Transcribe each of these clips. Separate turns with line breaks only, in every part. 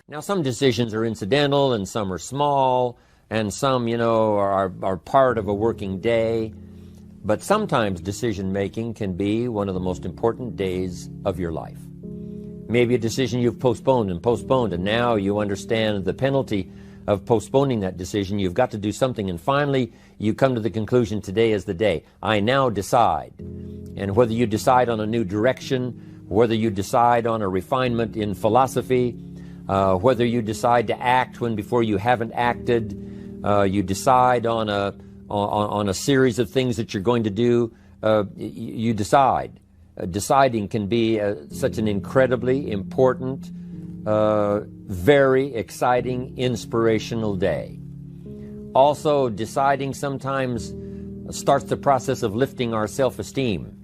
Now, some decisions are incidental and some are small and some, are part of a working day. But sometimes decision-making can be one of the most important days of your life. Maybe a decision you've postponed, and now you understand the penalty of postponing that decision. You've got to do something, and finally you come to the conclusion, today is the day. I now decide. And whether you decide on a new direction, whether you decide on a refinement in philosophy, whether you decide to act when before you haven't acted, you decide on a series of things that you're going to do, you decide. Deciding can be such an incredibly important, very exciting, inspirational day. Also, deciding sometimes starts the process of lifting our self-esteem.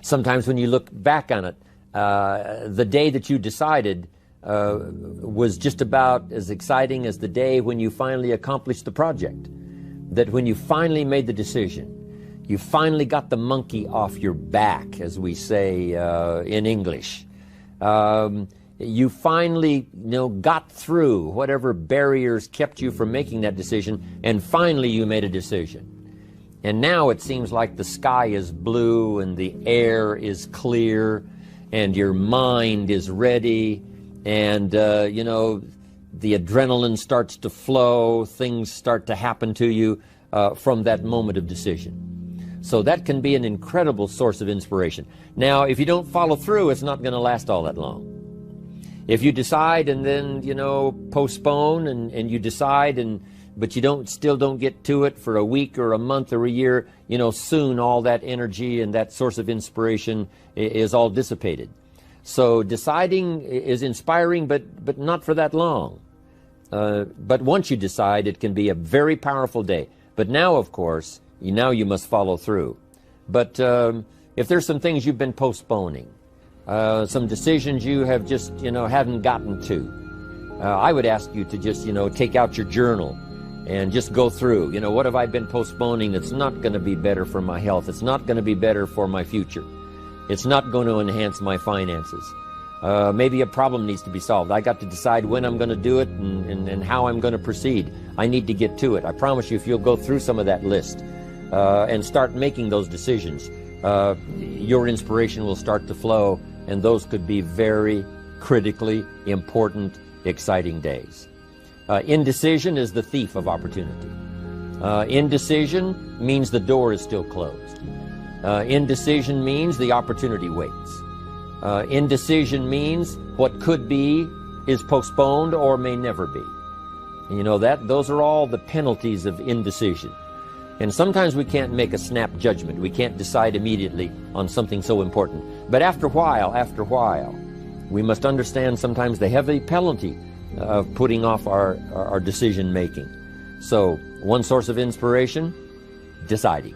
Sometimes when you look back on it, the day that you decided was just about as exciting as the day when you finally accomplished the project. That when you finally made the decision, you finally got the monkey off your back, as we say in English. You finally, got through whatever barriers kept you from making that decision, and finally you made a decision. And now it seems like the sky is blue and the air is clear and your mind is ready, and the adrenaline starts to flow, things start to happen to you from that moment of decision. So that can be an incredible source of inspiration. Now, if you don't follow through, it's not going to last all that long. If you decide and then, postpone and you decide, but you still don't get to it for a week or a month or a year, soon all that energy and that source of inspiration is all dissipated. So deciding is inspiring, but not for that long. But once you decide, it can be a very powerful day. But now, of course, you must follow through. But if there's some things you've been postponing, some decisions you have just, haven't gotten to, I would ask you to just, take out your journal and just go through, what have I been postponing that's not going to be better for my health? It's not going to be better for my future. It's not going to enhance my finances. Maybe a problem needs to be solved. I got to decide when I'm going to do it and how I'm going to proceed. I need to get to it. I promise you, if you'll go through some of that list and start making those decisions, your inspiration will start to flow, and those could be very critically important, exciting days. Indecision is the thief of opportunity. Indecision means the door is still closed. Indecision means the opportunity waits. Indecision means what could be is postponed or may never be. Those are all the penalties of indecision. And sometimes we can't make a snap judgment. We can't decide immediately on something so important. But after a while, we must understand sometimes the heavy penalty of putting off our decision making. So, one source of inspiration, deciding.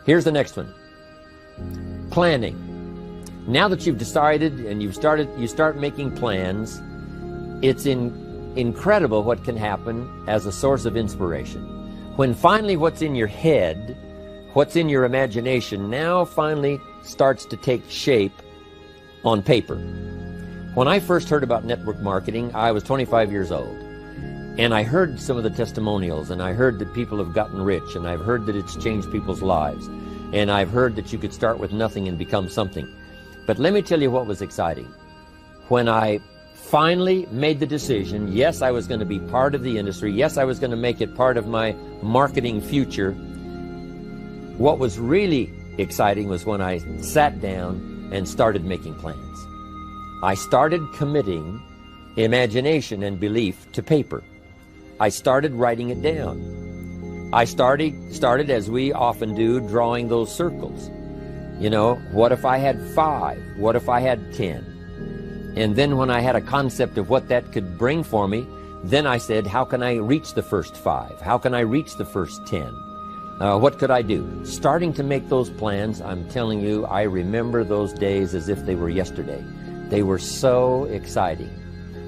Here's the next one. Planning. Now that you've decided and you start making plans, it's incredible what can happen as a source of inspiration. When finally what's in your head, what's in your imagination, now finally starts to take shape on paper. When I first heard about network marketing, I was 25 years old. And I heard some of the testimonials, and I heard that people have gotten rich, and I've heard that it's changed people's lives. And I've heard that you could start with nothing and become something. But let me tell you what was exciting. When I finally made the decision, yes, I was going to be part of the industry, yes, I was going to make it part of my marketing future, what was really exciting was when I sat down and started making plans. I started committing imagination and belief to paper. I started writing it down. I started, as we often do, drawing those circles. What if I had 5? What if I had 10? And then when I had a concept of what that could bring for me, then I said, how can I reach the first 5? How can I reach the first 10? What could I do? Starting to make those plans, I'm telling you, I remember those days as if they were yesterday. They were so exciting.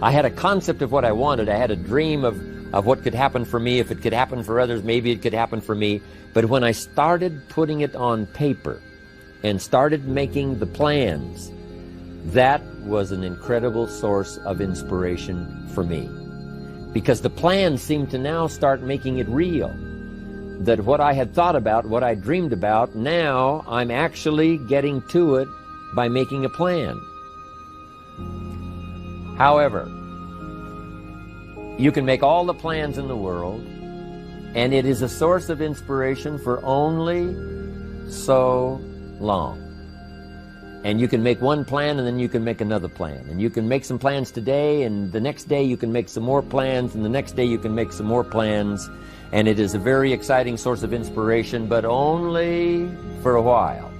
I had a concept of what I wanted. I had a dream of what could happen for me. If it could happen for others, maybe it could happen for me. But when I started putting it on paper and started making the plans, that was an incredible source of inspiration for me, because the plans seemed to now start making it real. That what I had thought about, what I dreamed about, now I'm actually getting to it by making a plan. However, you can make all the plans in the world, and it is a source of inspiration for only so long. And you can make one plan, and then you can make another plan. And you can make some plans today, and the next day you can make some more plans, and the next day you can make some more plans. And it is a very exciting source of inspiration, but only for a while.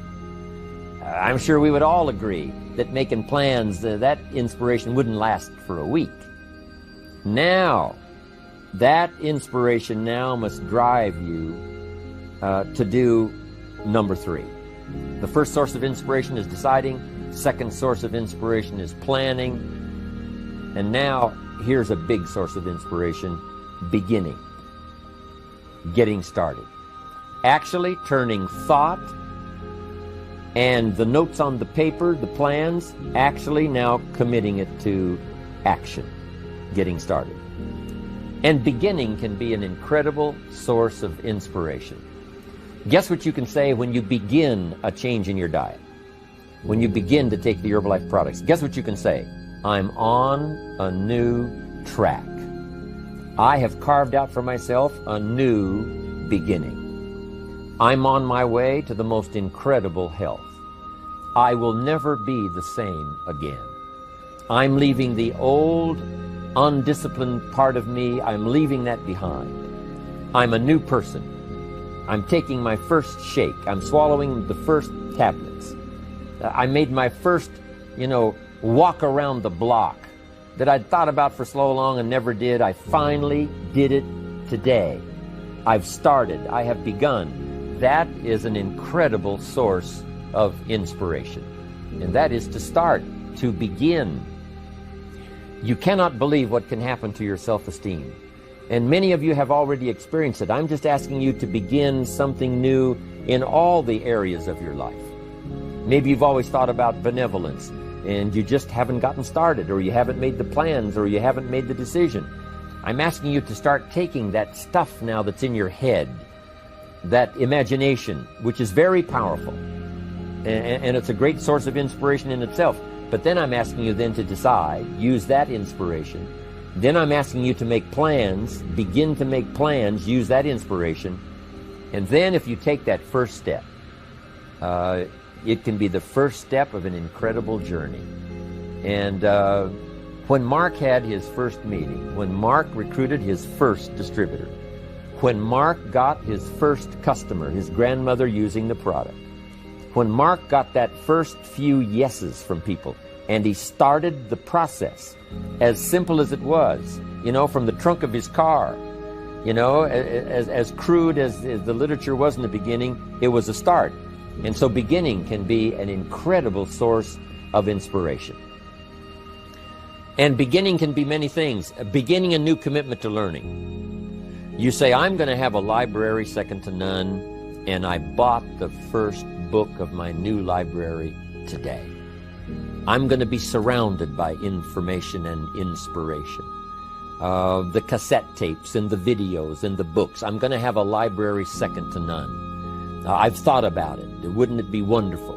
I'm sure we would all agree that making plans, that inspiration wouldn't last for a week. Now, that inspiration now must drive you to do number 3. The first source of inspiration is deciding. Second source of inspiration is planning. And now, here's a big source of inspiration: beginning. Getting started. Actually turning thought and the notes on the paper, the plans, actually now committing it to action. Getting started. And beginning can be an incredible source of inspiration. Guess what you can say when you begin a change in your diet? When you begin to take the Herbalife products, guess what you can say? I'm on a new track. I have carved out for myself a new beginning. I'm on my way to the most incredible health. I will never be the same again. I'm leaving the old, undisciplined part of me. I'm leaving that behind. I'm a new person. I'm taking my first shake. I'm swallowing the first tablets. I made my first, walk around the block that I'd thought about for so long and never did. I finally did it today. I've started. I have begun. That is an incredible source of inspiration. And that is to start, to begin. You cannot believe what can happen to your self-esteem. And many of you have already experienced it. I'm just asking you to begin something new in all the areas of your life. Maybe you've always thought about benevolence, and you just haven't gotten started, or you haven't made the plans, or you haven't made the decision. I'm asking you to start taking that stuff now that's in your head, that imagination, which is very powerful, and it's a great source of inspiration in itself. But then I'm asking you then to decide, use that inspiration. Then I'm asking you to make plans, begin to make plans, use that inspiration. And then if you take that first step, it can be the first step of an incredible journey. And when Mark had his first meeting, when Mark recruited his first distributor, when Mark got his first customer, his grandmother using the product, when Mark got that first few yeses from people, and he started the process, as simple as it was, from the trunk of his car, as crude as the literature was in the beginning, it was a start. And so beginning can be an incredible source of inspiration. And beginning can be many things. Beginning a new commitment to learning. You say, I'm going to have a library second to none, and I bought the first book of my new library today. I'm going to be surrounded by information and inspiration. The cassette tapes and the videos and the books. I'm going to have a library second to none. I've thought about it. Wouldn't it be wonderful?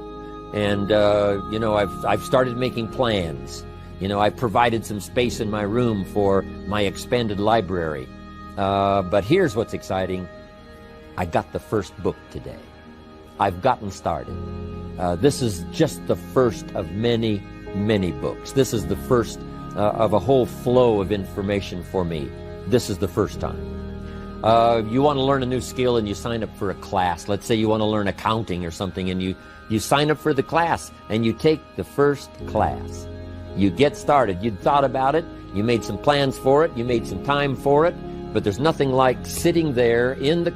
And, I've started making plans. I've provided some space in my room for my expanded library. But here's what's exciting. I got the first book today. I've gotten started. This is just the first of many, many books. This is the first of a whole flow of information for me. This is the first time. You want to learn a new skill and you sign up for a class. Let's say you want to learn accounting or something, and you sign up for the class and you take the first class. You get started. You thought about it. You made some plans for it. You made some time for it. But there's nothing like sitting there in the